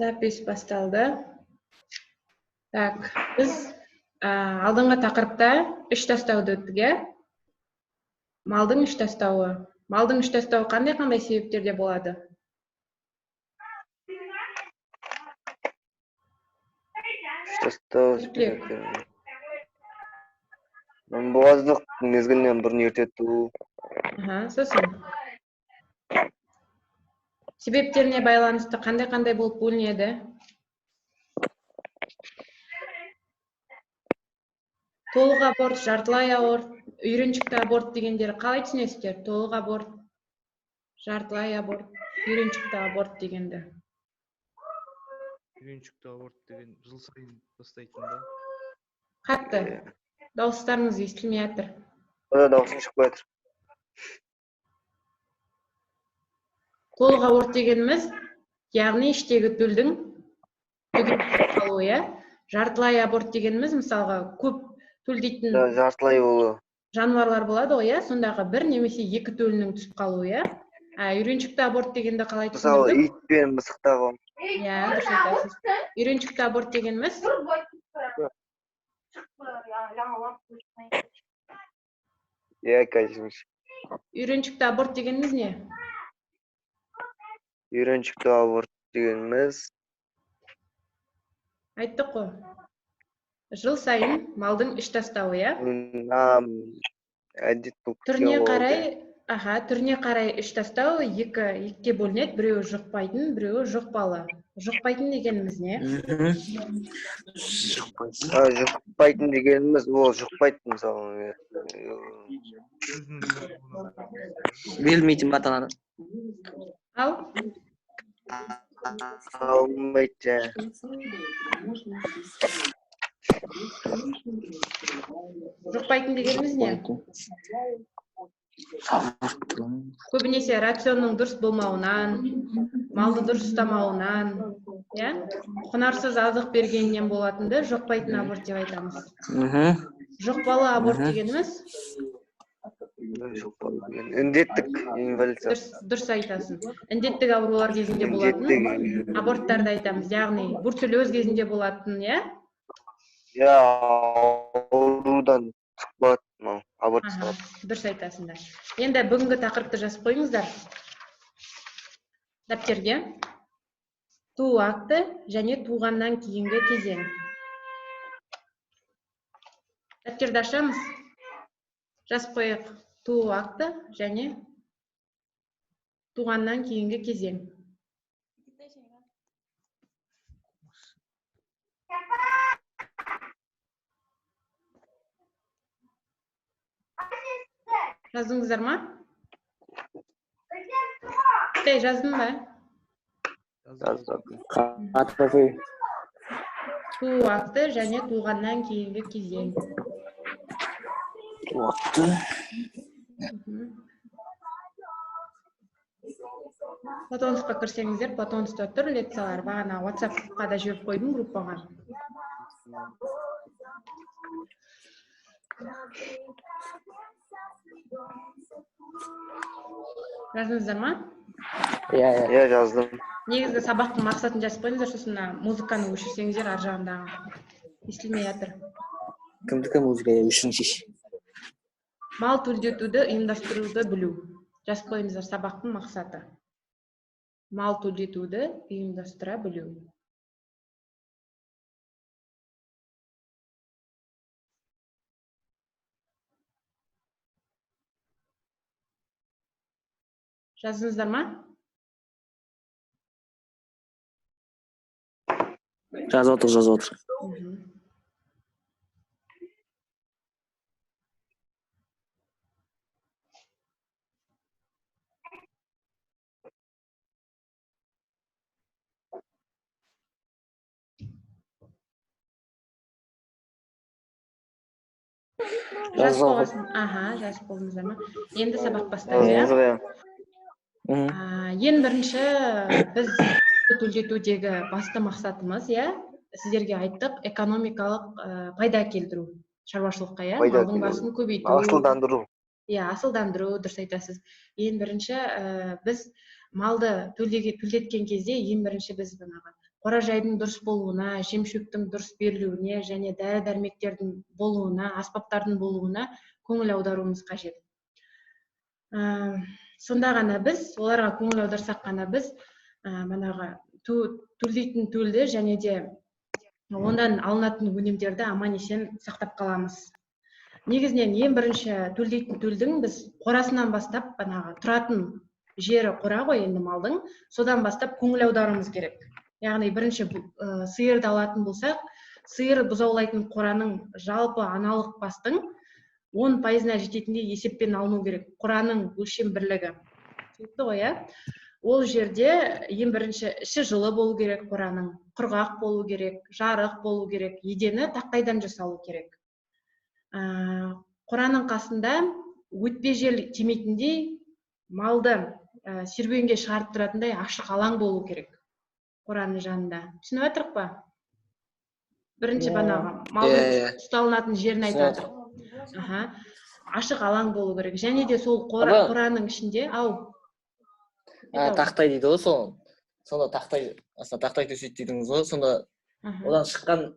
Запись басталды. Так, біз алдыңғы тақырыпта үш тастауды өттік, иә? Малдың үш тастауы. Малдың үш тастауы қандай себептерде болады? Боғаздық мезгілінен бұрын ерте туу. Сосын. Себептеріне байланысты қандай болып бөлінеді? Толық аборт, жартылай аборт, үйреншікті аборт дегендері қалай түсінесіздер? Толық аборт, жартылай аборт, үйреншікті аборт дегенді. Үйреншікті аборт деген жыл сайын бастайтын да. Қатты. Дауыстарыңыз естілмей жатыр. Дауысым шықпай жатыр. Толық аборт дегеніміз, яғни іштегі төлдің қалуы, иә? Жартылай аборт дегеніміз, мысалға, көп төлдейтін жартылай болу. Жануарлар болады ғой, иә? Сондағы бір немесе екі төлінің түсіп қалуы, иә? Үйреншікті аборт дегенді қалай түсіндірдім? Мысалы, ит пен мысықтағы. Иә, дұрыс айтасыз. Үйреншікті аборт дегеніміз? Иә, конечно. Үйреншікті аборт дегеніміз не? Үйреншікті аборт дегеніміз Айттық қой. Жыл сайын малдың үш тастауы, иә? Түріне қарай үш тастау екіге бөлінеді, біреуі жұқпайтын, біреуі жұқпалы. Жұқпайтын дегеніміз не? Жұқпайтын дегеніміз, ол жұқпайтын, мысалы. Берілмейтін баталады. Ал? Алмайды. Жұқпайтын дегеніміз не? Көбінесе рационның дұрыс болмауынан, малды дұрыс ұстамауынан, құнарсыз азық бергеннен болатынды жұқпайтын аборт деп айтамыз. Жұқпалы аборт дегеніміз? Індеттік инвалидация. Дұрыс айтасың. Індеттік аурулар кезінде болатын аборттарды айтамыз, яғни бруцеллез кезінде болатын, иә? Иә, аурудан шықпады, аборт жасалады. Дұрыс айтасыңдар. Енді бүгінгі тақырыпты жазып қойыңыздар. Дәптерге туу акті және туғаннан кейінгі кезең. Дәптерді ашамыз. Жазып қойық. Туу акті және туғаннан кейінгі кезең. Жаздыңыздар ма? Жаздың ба? Жаздым. Туу акті және туғаннан кейінгі кезең. Туу акты. Платонскқа кірсеңіздер, Платонста тұр лекциялар. Бағана WhatsApp-қа да жіберіп қойдым группаға. Жаздыңыздар ма? Иә, жаздым. Негізгі сабақтың мақсатын жазып қойыңыздар, сосын музыканы өшірсеңіздер ар жағындағы. Естілмей жатыр. Кімдікі музыка өшіріңші? Мал төлдетуді ұйымдастыруды білу. Жазып қойыңыздар сабақтың мақсаты. Мал төлдетуді ұйымдастыра білу. Жаздыңыздар ма? Жазып отыр. Жазып болыңыздар ма? Енді сабақ бастайды. Ең бірінші біз төлдетудегі басты мақсатымыз, сіздерге айттық, экономикалық пайда келтіру шаруашылыққа, малдың басын көбейту. Асылдандыру. Асылдандыру, дұрыс айтасыз. Ең бірінші біз малды төлдеткен кезде, ең бірінші біз қора-жайдың дұрыс болуына, жем-шөптің дұрыс берілуіне және дәрі-дәрмектердің болуына, аспаптардың болуына көңіл аударуымыз қажет. Сонда ғана біз, оларға көңіл аударсақ қана біз манағы төлдейтін төлді және де ондан алынатын өнімдерді аман-есен сақтап қаламыз. Негізінен ең бірінші төлдейтін төлдің біз қорасынан бастап, тұратын жері қора ғой енді малдың, содан бастап көңіл аударуымыз керек. Яғни бірінші сиырды алатын болсақ, сиыр бұзаулайтын қораның жалпы аналық бастың 10%-на жететіндей есеппен алыну керек. Қораның өлшем бірлігі. Түсінікті ғой, иә? Ол жерде ең бірінші іші жылы болу керек қораның, құрғақ болу керек, жарық болу керек, едені тақтайдан жасалу керек. Қораның қасында өтпе жел тимейтіндей малды серуенге шығарып тұратындай ашық алаң болу керек қораның жанында. Түсініп отырық па? Бірінші малдың ұсталынатын жерін айтып отырық. Ашық алаң болу керек. Және де сол қораның ішінде, тақтай дейді ғой сол. Сонда тақтай төсейді дейдіңіз ғой. Сонда одан шыққан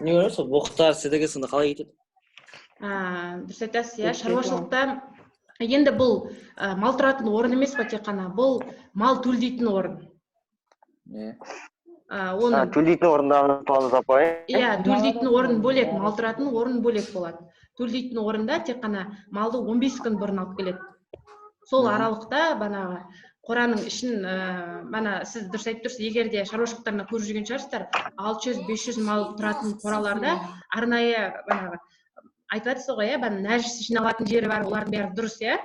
не көреді? Сол боқтар, седеге сонда қалай кетеді? Дұрыс айтасыз, иә, шаруашылықта енді бұл мал тұратын орын емес қой тек қана, бұл мал төлдейтін орын. Төлдейтін орындағы туалет апай? Иә, төлдейтін орын бөлек, мал тұратын орын бөлек болады. Төлдейтін орында тек қана малды 15 күн бұрын алып келеді. Сол аралықта қораның ішін, сіз дұрыс айтып тұрсыз, егер де шаруашылықтарына көріп жүрген шығарсыздар, 600-500 мал тұратын қораларда арнайы айтып жатсыз ғой, нәжіс жиналатын жері бар, олардың бәрі дұрыс, иә?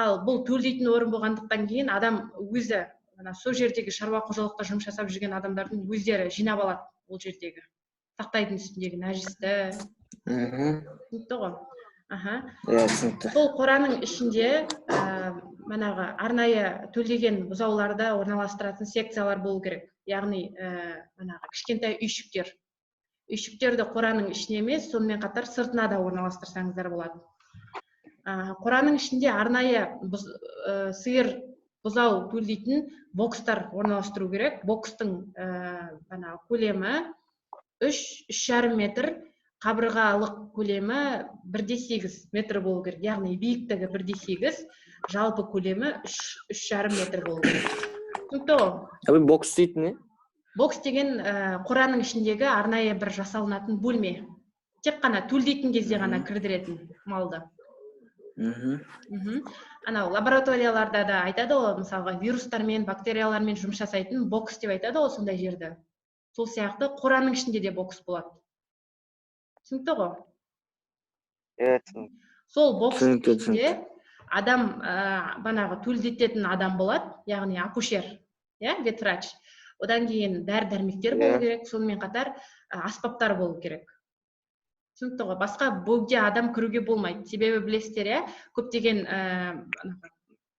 Ал бұл төлдейтін орын болғандықтан кейін адам өзі сол жердегі шаруа қожалықта жұмыс жасап жүрген адамдардың өздері жинап алады ол жердегі тақтайдың үстіндегі нәжісті. Түсінікті ғой? Сол қораның ішінде арнайы төлдеген бұзауларды орналастыратын секциялар болу керек. Яғни кішкентай үйшіктер. Үйшіктерді қораның ішіне емес, сонымен қатар сыртына да орналастырсаңыздар болады. Қораның ішінде арнайы сиыр бұзау төлдейтін бокстар орналастыру керек. Бокстың көлемі 3-3,5 метр, қабырғалық көлемі 1,8 метр болу керек. Яғни биіктігі 1,8, жалпы көлемі 3,5 метр болу керек. Түсінікті ғой? Бокс дейтін не? Бокс деген қораның ішіндегі арнайы бір жасалынатын бөлме. Тек қана төлдейтін кезде ғана кірдіретін малды. Лабораторияларда да айтады ғой, мысалға вирустармен, бактериялармен жұмыс жасайтын бокс деп айтады ғой сондай жерді. Сол сияқты қораның ішінде де бокс болады. Түсінікті ғой? Сол бокстың ішінде адам, төлдететін адам болады, яғни акушер, ветврач. Одан кейін дәрі-дәрмектер болу керек, сонымен қатар аспаптар болу керек. Түсінікті ғой? Басқа бөгде адам кіруге болмайды. Себебі білесіздер, көптеген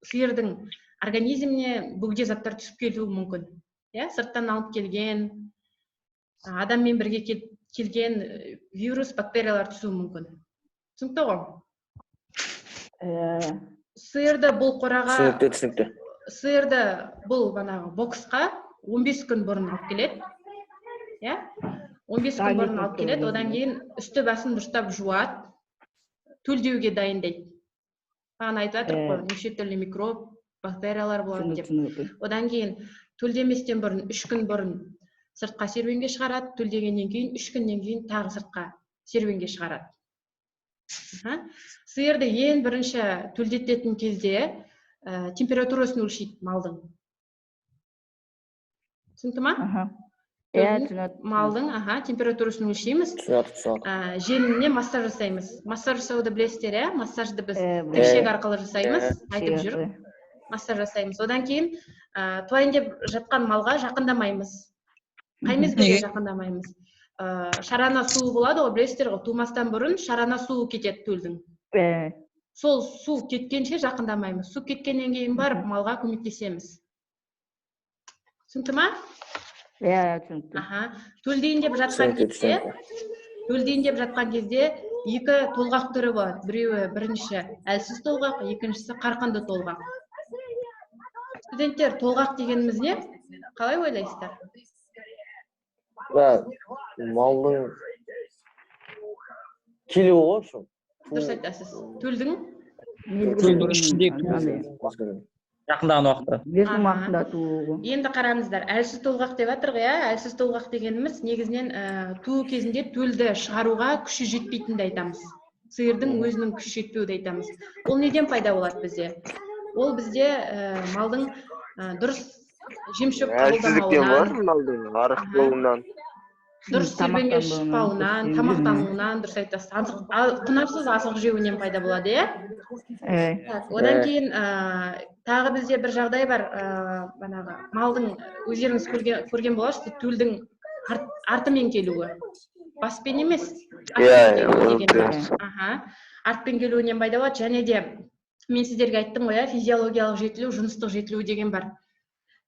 сиырдың организміне бөгде заттар түсіп кетуі мүмкін. Сырттан алып келген, адаммен бірге келген вирус, бактериялар түсуі мүмкін. Түсінікті ғой? Сиырды бұл қораға, сиырды бұл боксқа 15 күн бұрын алып келеді. 15 күн бұрын алып келеді, одан кейін үсті басын дұрыстап жуады, төлдеуге дайындайды. Бағана айтып жатырмын ғой, неше түрлі микроб, бактериялар болады деп. Одан кейін төлдеместен бұрын 3 күн бұрын сыртқа серуенге шығарады, төлдегеннен кейін 3 күннен кейін тағы сыртқа серуенге шығарады. Сиырды ең бірінші төлдететін кезде температурасын өлшейді малдың. Түсінікті ма? Малдың температурасын өлшейміз. Желініне массаж жасаймыз. Массаж жасауды білесіздер, массажды біз тіршек арқылы жасаймыз, айтып жүр. Массаж жасаймыз. Одан кейін туайын деп жатқан малға жақындамаймыз. Қай мезгілде жақындамаймыз? Шарана суы болады ғой, білесіздер ғой, тумастан бұрын шарана суы кетеді төлдің. Сол су кеткенше жақындамаймыз. Су кеткеннен кейін барып малға көмектесеміз. Түсінікті ма? Төлдейін деп жатқан кезде екі толғақ түрі болады. Біреуі бірінші әлсіз толғақ, екіншісі қарқынды толғақ. Студенттер, толғақ дегеніміз не? Қалай ойлайсыздар? Малдың келуі ғой ошо. Дұрыс айтасыз. Төлдің Жақындаған уақытта. Бертін уақытында тууы. енді қараңыздар, әлсіз толғақ деп жатыр ғой, әлсіз толғақ дегеніміз негізінен туу кезінде төлді шығаруға күші жетпейтінді айтамыз. Сиырдың өзінің күші жетпеуді айтамыз. Ол неден пайда болады бізде? Ол бізде малдың дұрыс жем-шөп Әлсіздіктен бар қабылдамауынан, малдың арық болуынан. дұрыс серуенге шықпауынан, тамақтануынан, дұрыс айтасыз. Құнарсыз азық жеуінен пайда болады, иә? Одан кейін тағы бізде бір жағдай бар, банағы малдың өздеріңіз көрген боларсыз, төлдің артымен келуі. Баспен емес, артпен келуінен пайда болады. Және де мен сіздерге айттым ғой, физиологиялық жетілу, жыныстық жетілу деген бар.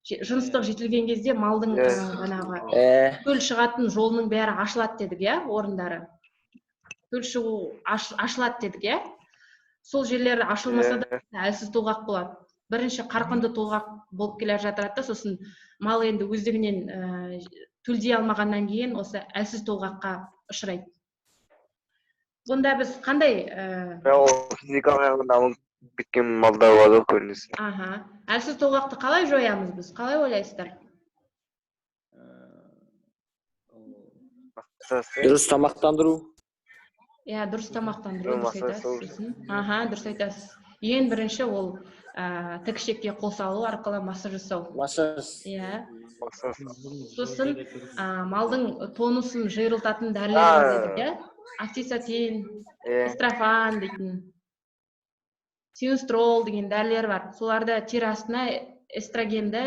Жыныстық жетілген кезде малдың банағы төл шығатын жолының бәрі ашылады дедік, иә, орындары. Төл шығу ашылады дедік, иә. Сол жерлері ашылмаса да әлсіз толғақ болады. Бірінші қарқынды толғақ болып келе жатырады да, сосын мал енді өздігінен төлдей алмағаннан кейін осы әлсіз толғаққа ұшырайды. Бұнда біз қандай Физикалық жағынан дамып кеткен малдар бар ғой көрінесі. Әлсіз толғақты қалай жоямыз біз? Қалай ойлайсыздар? Дұрыс тамақтандыру. Иә, дұрыс тамақтандыру, дұрыс айтасыз. Дұрыс айтасыз. Ең бірінші ол тік ішекке қол салу арқылы массаж жасау. Массаж. Иә. Сосын малдың тонусын жиырылтатын дәрілер дедік, иә? Окситоцин, эстрофан дейтін, синустрол деген дәрілер бар. Соларды терасына эстрогенді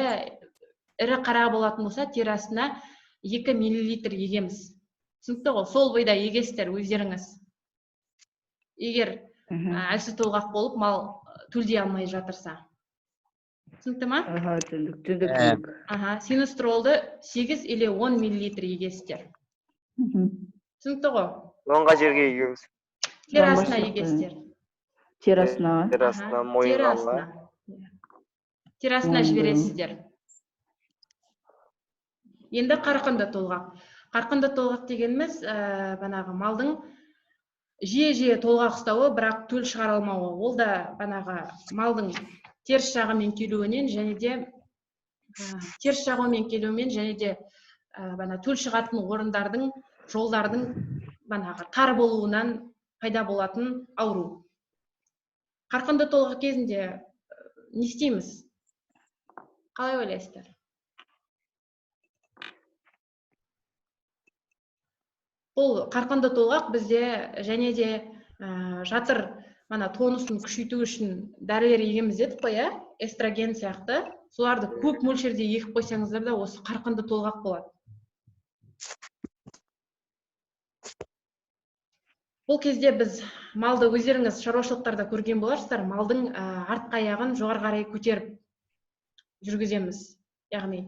ірі қара болатын болса, терасына 2 мл егеміз. Түсінікті ғой, сол бойда егесіздер өздеріңіз. Егер әлсіз толғақ болып, мал төлдей алмай жатырса. Түсінікті ма? Түсіндік. Синустролды 8 или 10 мл егесіздер. Түсінікті ғой? Онға жерге егеміз. Терасына егесіздер. Терасына, мойынға. Терасына жібересіздер. Енді қарқынды толғақ. Қарқынды толғақ дегеніміз, банағы малдың жиі толғақ ұстауы, бірақ төл шығара алмауы. Ол да банағы малдың теріс жағымен келуінен және де төл шығатын орындардың, жолдардың банағы тар болуынан пайда болатын ауру. Қарқынды толғақ кезінде не істейміз? Қалай ойлайсыздар? Бұл қарқынды толғақ бізде және де жатыр тонусын күшейту үшін дәрілер егеміз дедік қой, эстроген сияқты. Соларды көп мөлшерде егіп қойсаңыздар да осы қарқынды толғақ болады. Бұл кезде біз малды өздеріңіз шаруашылықтарда көрген боларсыздар, малдың артқы аяғын жоғары қарай көтеріп жүргіземіз. Яғни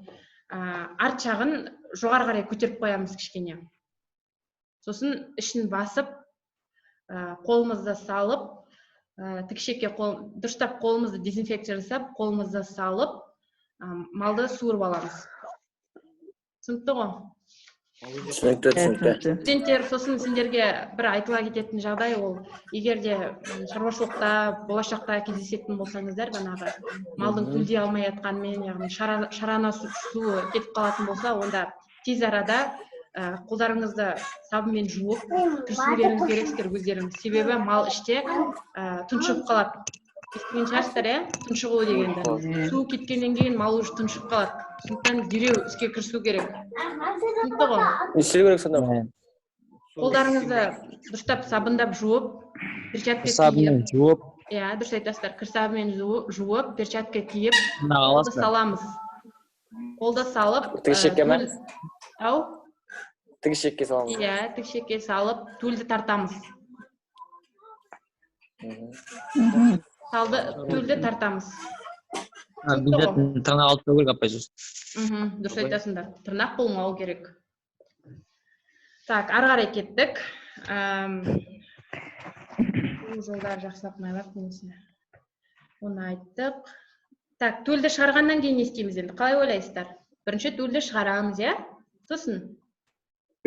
арт жағын жоғары қарай көтеріп қоямыз кішкене. Сосын ішін басып, қолымызды салып, тікшекке дұрыстап қолымызды дезинфекция жасап, қолымызды салып, малды суырып аламыз. Түсінікті ғой? Түсінікті. Студенттер, сосын сендерге бір айтыла кететін жағдай ол, егер де шаруашылықта, болашақта кездесетін болсаңыздар, банағы малдың төлдей алмай жатқанымен, яғни шарана суы кетіп қалатын болса, онда тез арада қолдарыңызды сабынмен жуып, жүрсіңдеріңіз керексіздер өздеріңіз. Себебі мал іште тұншығып қалады. Естіген шығарсыздар, тұншығу дегенді. Су кеткеннен кейін мал уже тұншығып қалады. Сондықтан дереу іске кірісу керек. Түсінікті ғой? Не істеу керек сонда? Қолдарыңызды дұрыстап сабындап жуып, перчатка киіп. Сабынмен жуып. Иә, дұрыс айтасыздар. Кір сабынмен жуып, перчатка киіп, қолды саламыз. Қолды салып, тікішекке ме? Ау? Тікішекке саламыз. Иә, тікішекке салып, төлді тартамыз. Төлді тартамыз. Бізде тырнақ алып керек апайсыз. Дұрыс айтасыңдар. Тырнақ болмау керек. Так, ары қарай кеттік. Жолдар жақсылап майлап немесе. Оны айттық. Так, төлді шығарғаннан кейін не істейміз енді? Қалай ойлайсыздар? Бірінші төлді шығарамыз, иә? Сосын.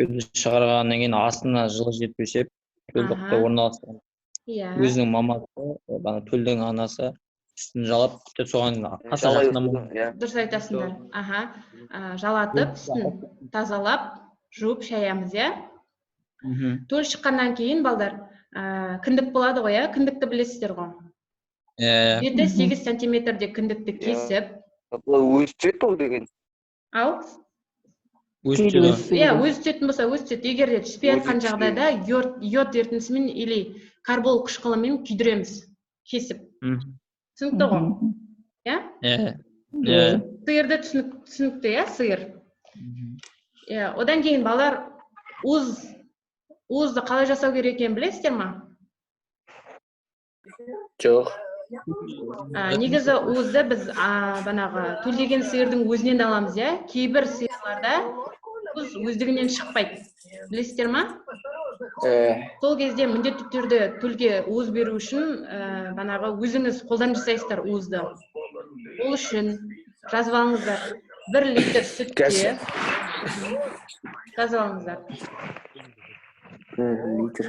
Төлді шығарғаннан кейін астына жылы жеп төсеп, төлдіқті орналастырамыз. Иә. Өзінің мамасы, бана төлдің анасы үстін жалап, соған аса жақынамыз. Дұрыс айтасыңдар. Жалатып, үстін тазалап, жуып шаямыз, иә? Төл шыққаннан кейін, балдар, кіндік болады ғой, иә? Кіндікті білесіздер ғой. 7-8 сантиметрде кіндікті кесіп. Өсет ол деген. Ау? Өсетеді. Иә, өсетін болса өсет. Егер де түспей жатқан жағдайда йод ерітіндісімен или карбол қышқылымен күйдіреміз, кесіп. Түсінікті ғой? Иә? Сиырды түсінікті, иә, сиыр. Одан кейін балар уызды қалай жасау керек екенін білесіздер ма? Жоқ. Негізі уызды біз банағы төлдеген сиырдың өзінен де аламыз, иә? Кейбір сиырларда уыз өздігінен шықпайды. Білесіздер ма? Сол кезде міндетті түрде төлге уыз беру үшін банағы өзіңіз қолдан жасайсыздар уызды. Ол үшін жазып алыңыздар. 1 литр сүтке жазып алыңыздар. Литр.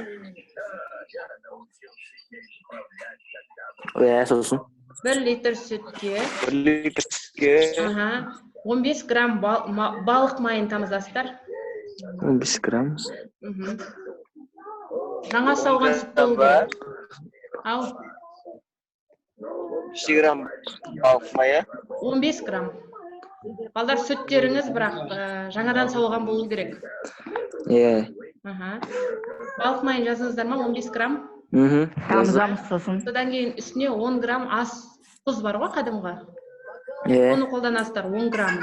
Сосын. 1 литр сүтке 15 грамм балық майын тамызасыздар. 15 грамм. Жаңа сауған сүт болу керек. Ау. 2 грамм балық майы. 15 грамм. Балдар сүттеріңіз бірақ жаңадан сауған болу керек. Балық майын жазыңыздар ма? 15 грамм. Тамызамыз сосын. Содан кейін үстіне 10 грамм ас тұз бар ғой қадымға. Оны қолданасыздар, 10 грамм.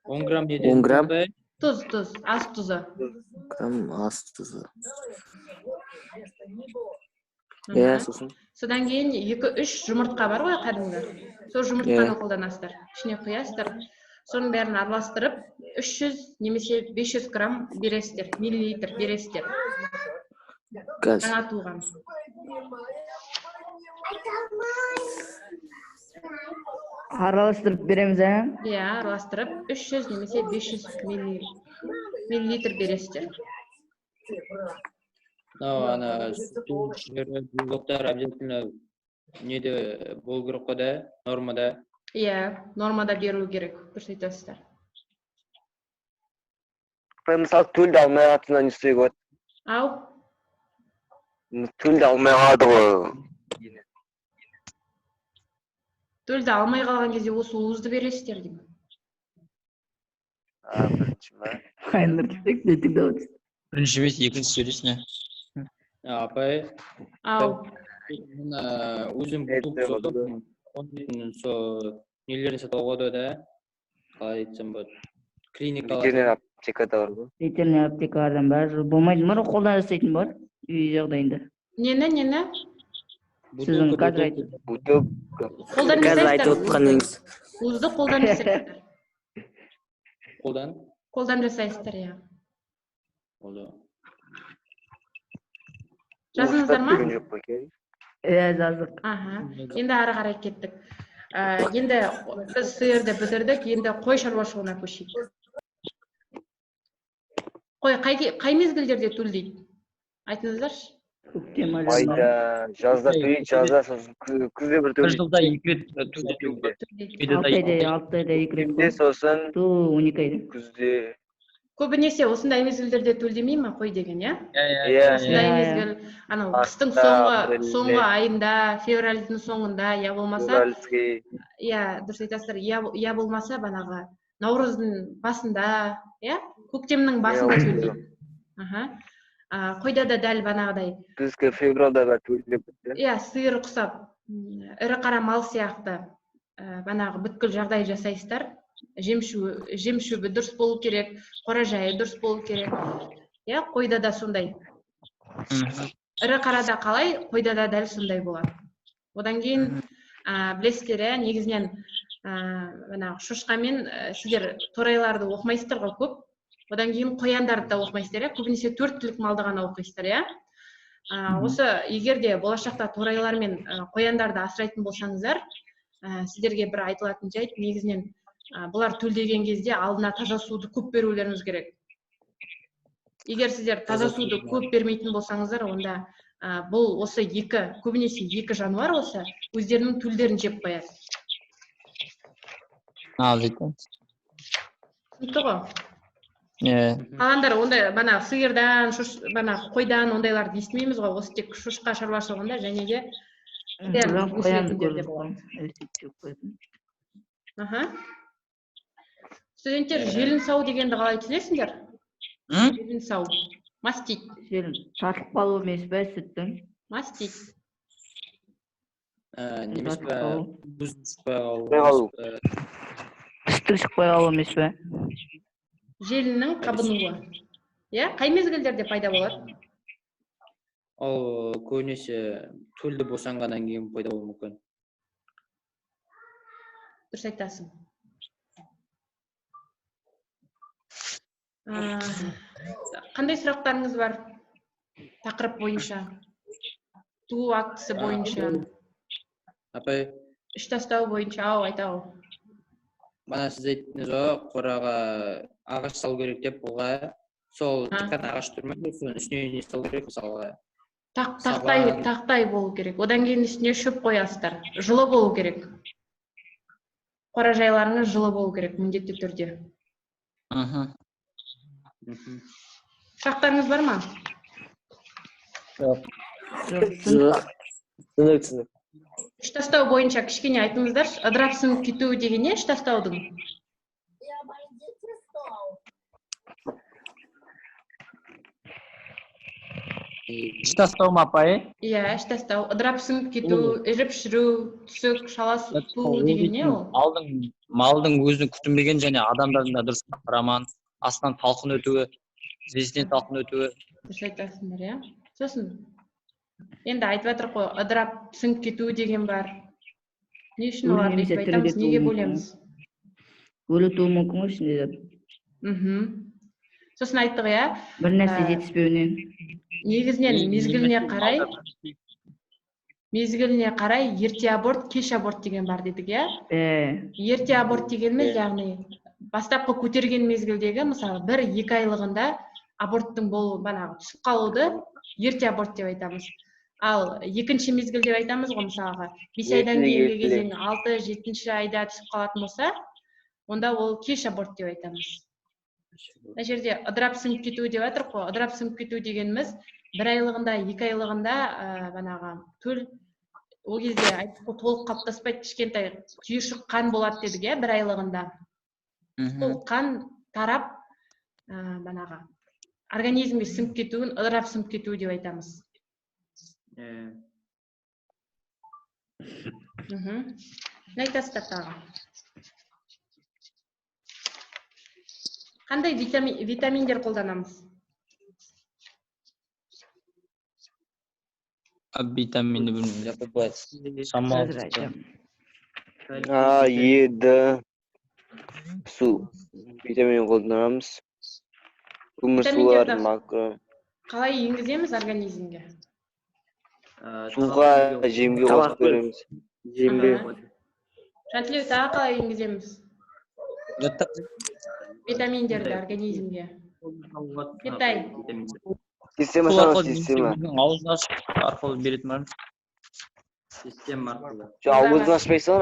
10 грамм деді. 10 грамм? Тұз, ас тұзы. Грамм ас тұзы. Сосын. Содан кейін 2-3 жұмыртқа бар ғой қадымғы. Сол жұмыртқаны қолданасыздар. Ішіне құясыздар. Соның бәрін араластырып, 300 немесе 500 грамм бересіздер, миллилитр бересіздер. Жаңа туған. Араластырып береміз, ә? Иә, араластырып 300 немесе 500 миллилитр бересіздер. Ана сүттің ішіндегі белоктар обязательно неде болу керек қой да, нормада. Иә, нормада беру керек, дұрыс айтасыздар. Мысалы төлді алмай қалатыннан не істеуге болады? Ау? Төлді алмай қалады ғой. Төлді алмай қалған кезде осы уызды бересіздер деймін. Бірінші ма? Бірінші емес, екінші сөйлесіне. Апай. Ау. Өзім бұтып нелерін сатып алуға да, қалай айтсам болады, клиникалар. Ветеринар аптекада бар ғой. Ветеринар аптекалардан бәрі болмайды ма? Қолдан жасайтын бар, үй жағдайында. Нені? Сіздің қазір айтып. Қолдан жасайсыздар. Уызды қолдан жасайсыздар. Қолдан жасайсыздар, иә. Жазыңыздар ма? Жаздық. Енді ары қарай кеттік. Енді біз сиырды бітірдік, енді қой шаруашылығына көшейік. Қой қай мезгілдерде төлдейді? Айтыңыздаршы. Майда, жазда төлейді, жазда сосын күзде бір төлейді. Бір жылда 2 рет төлейді. 6 айда 2 рет. Күзде сосын 12 айда. күзде. Көбінесе осындай мезгілдерде төлдемей ма қой деген, иә? Осындай мезгіл, қыстың соңғы айында, февральдың соңында, я болмаса, дұрыс айтасыздар, я болмаса банағы наурыздың басында, көктемнің басында төлейді. Қойда да дәл банағыдай. Бізді февральда да төлеп бітті. Сиыр құсап, ірі қара мал сияқты банағы бүткіл жағдай жасайсыздар. Жем-шөбі дұрыс болу керек, қора-жайы дұрыс болу керек. Қойда да сондай. Ірі қарада қалай, қойда да дәл сондай болады. Одан кейін білесіздер, негізінен шошқамен сіздер торайларды оқымайсыздар ғой көп. Одан кейін қояндарды да оқымайсыздар, көбінесе 4 түлік малды ғана оқисыздар. Осы егерде болашақта торайлар мен қояндарды асырайтын болсаңыздар, сіздерге бір айтылатын жайт, негізінен Бұлар төлдеген кезде алдына таза суды көп берулеріңіз керек. Егер сіздер таза суды көп бермейтін болсаңыздар, онда бұл осы көбінесе екі жануар осы өздерінің төлдерін жеп қояды. Түсінікті ғой? Қалғандар ондай бана сиырдан, бана қойдан ондайларды естімейміз ғой, осы тек шошқа шаруашылығында және де өсіретіндерде болады. Студенттер, желін сау дегенді қалай түсінесіңдер? Желін сау. Мастит. Желін тартып қалу емес пе, сүттің? Мастит. Немес пе, бұзын шықпай қалу. Сүттің шықпай қалу емес пе? Желінің қабынуы. Қай мезгілдерде пайда болады? Ол көбінесе төлді босанғаннан кейін пайда болуы мүмкін. Дұрыс айтасың. Қандай сұрақтарыңыз бар? Тақырып бойынша, туу актісі бойынша, Апай, іш тастау бойынша, айтау. бана сіз айттыңыз ғой, қораға ағаш салу керек деп, бұлға сол тіккен ағаш тұрмайды, соның үстіне не салу керек, мысалға. Тақтай болу керек. Одан кейін үстіне шөп қоясыздар. Жылы болу керек. Қора жайларыңыз жылы болу керек, міндетті түрде. Сұрақтарыңыз бар ма? Түсінік. Іш тастау бойынша кішкене айтыңыздар. Ыдырап сіңіп кету деген не іш тастаудың? Іш тастау ма, апай? Иә, іш тастау. Ыдырап сіңіп кету, іріп шіру, түсік, шала су деген не ол? Малдың өзінің күтінбеген және адамдардың да дұрыс құраман, астынан талқын өтуі, тізесінен талқын өтуі. Дұрыс айтасыңдар, иә? Сосын, енді айтып жатыр ғой, ыдырап сіңіп кету деген бар. Не үшін оларды айтып айтамыз, неге бөлеміз? Өлі туы мүмкін ғой ішінде зат. Сосын айттық, иә? Бір нәрсе жетіспеуінен. Негізінен мезгіліне қарай ерте аборт, кеш аборт деген бар дедік, иә? Ерте аборт дегеніміз, яғни бастапқы көтерген мезгілдегі, мысалы, 1-2 айлығында аборттың болуы, банағы түсіп қалуды ерте аборт деп айтамыз. Ал екінші мезгіл деп айтамыз ғой, мысалға, 5 айдан кейінгі кезең 6-7 айда түсіп қалатын болса, онда ол кеш аборт деп айтамыз. Мына жерде ыдырап сіңіп кету деп жатыр ғой, ыдырап сіңіп кету дегеніміз 1 айлығында, 2 айлығында банағы төл, ол кезде айтып қой, толық қалыптаспайды, кішкентай түйіршік қан болады дедік, 1 айлығында. Сол қан тарап, банағы организмге сіңіп кетуін ыдырап сіңіп кету деп айтамыз. Не айтасыздар тағы? Қандай витаминдер қолданамыз? Витаминді білмеймін. Шамал. Еді. Су. Витамин қолданамыз. Көмірсулар, макро. Қалай енгіземіз организмге? Суға, жемге қосып береміз. Жемге. Жантілеу, тағы қалай енгіземіз? Витаминдерді организмге. Кетай. Система сау, система. Ауызын ашып арқылы беретін бар. Система арқылы. Ауызын ашпайсың,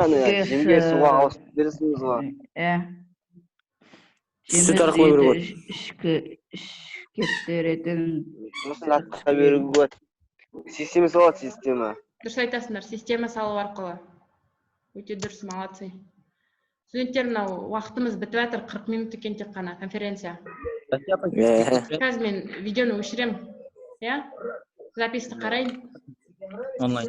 жемге суға қосып бересіңіз ғой. Сүт арқылы беру бар. Ішкеттеретін. Мысын атқа беру бар. Система сау, система. Дұрыс айтасыңдар, система салу арқылы. Өте дұрыс, молодцы. Студенттер, мынау уақытымыз бітіп жатыр, 40 минут екен тек қана конференция. Қазір мен видеоны өшірем. Иә? Записьті қарайын. Онлайн.